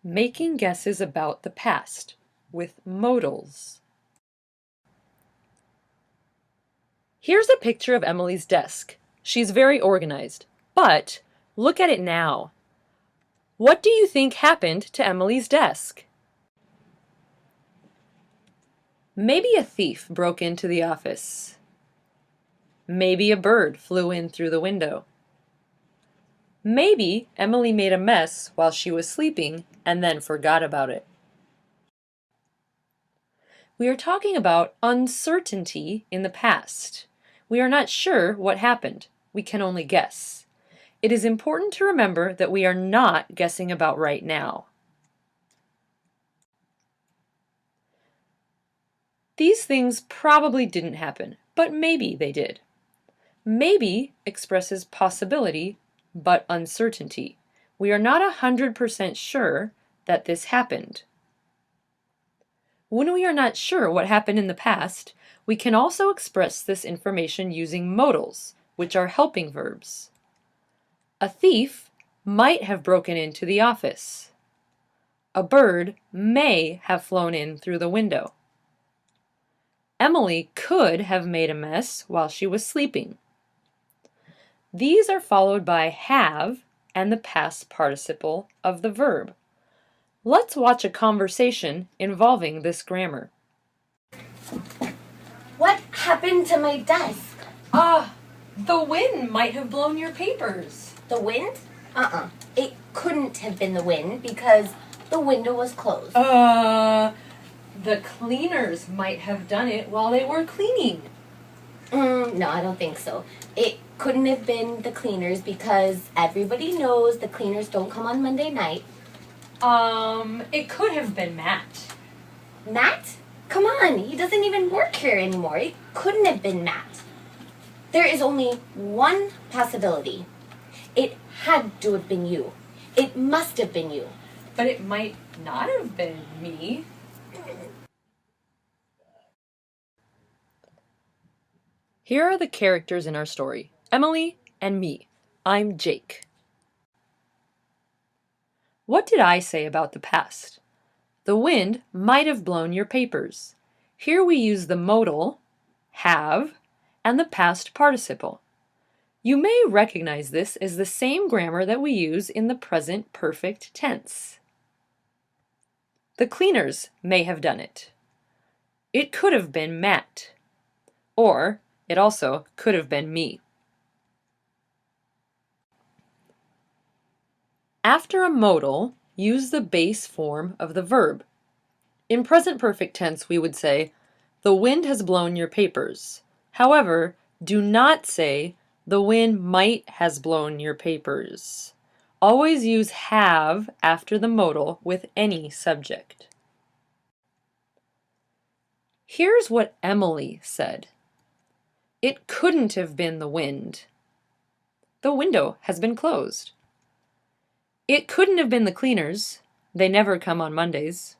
Making guesses about the past with modals. Here's a picture of Emily's desk. She's very organized, but look at it now. What do you think happened to Emily's desk? Maybe a thief broke into the office. Maybe a bird flew in through the window. Maybe Emily made a mess while she was sleeping and then forgot about it. We are talking about uncertainty in the past. We are not sure what happened. We can only guess. It is important to remember that we are not guessing about right now. These things probably didn't happen, but maybe they did. Maybe expresses possibility, but uncertainty. We are not 100% sure that this happened. When we are not sure what happened in the past, we can also express this information using modals, which are helping verbs. A thief might have broken into the office. A bird may have flown in through the window. Emily could have made a mess while she was sleeping. These are followed by have and the past participle of the verb. Let's watch a conversation involving this grammar. What happened to my desk? The wind might have blown your papers. The wind? It couldn't have been the wind because the window was closed. The cleaners might have done it while they were cleaning. No, I don't think so. It couldn't have been the cleaners because everybody knows the cleaners don't come on Monday night. It could have been Matt. Matt? Come on, he doesn't even work here anymore. It couldn't have been Matt. There is only one possibility. It had to have been you. It must have been you. But it might not have been me. Here are the characters in our story, Emily and me. I'm Jake. What did I say about the past? The wind might have blown your papers. Here we use the modal, have, and the past participle. You may recognize this as the same grammar that we use in the present perfect tense. The cleaners may have done it. It could have been Matt. Or it also could have been me. After a modal, use the base form of the verb. In present perfect tense, we would say, the wind has blown your papers. However, do not say, the wind might has blown your papers. Always use have after the modal with any subject. Here's what Emily said. It couldn't have been the wind. The window has been closed. It couldn't have been the cleaners. They never come on Mondays.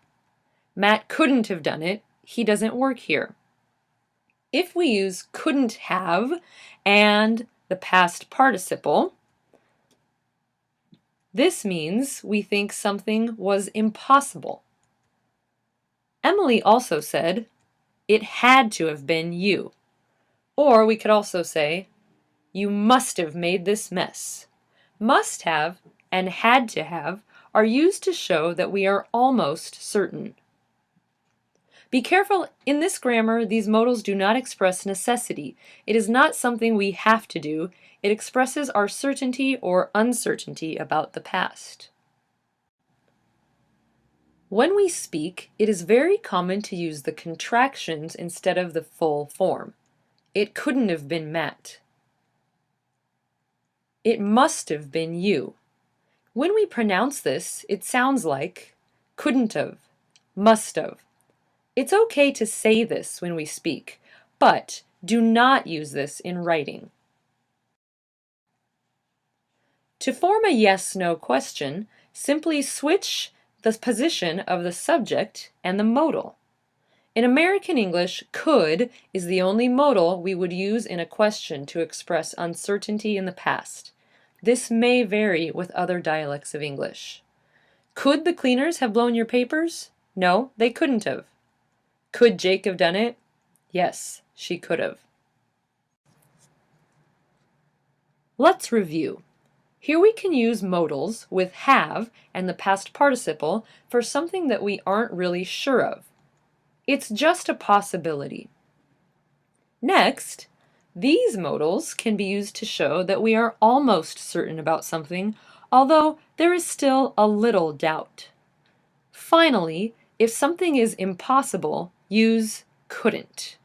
Matt couldn't have done it. He doesn't work here. If we use couldn't have and the past participle, this means we think something was impossible. Emily also said, it had to have been you. Or we could also say, you must have made this mess. Must have and had to have are used to show that we are almost certain. Be careful, in this grammar, these modals do not express necessity. It is not something we have to do. It expresses our certainty or uncertainty about the past. When we speak, it is very common to use the contractions instead of the full form. It couldn't have been Matt. It must have been you. When we pronounce this, it sounds like couldn't have, must have. It's okay to say this when we speak, but do not use this in writing. To form a yes-no question, simply switch the position of the subject and the modal. In American English, could is the only modal we would use in a question to express uncertainty in the past. This may vary with other dialects of English. Could the cleaners have blown your papers? No, they couldn't have. Could Jake have done it? Yes, she could have. Let's review. Here we can use modals with have and the past participle for something that we aren't really sure of. It's just a possibility. Next, these modals can be used to show that we are almost certain about something, although there is still a little doubt. Finally, if something is impossible, use couldn't.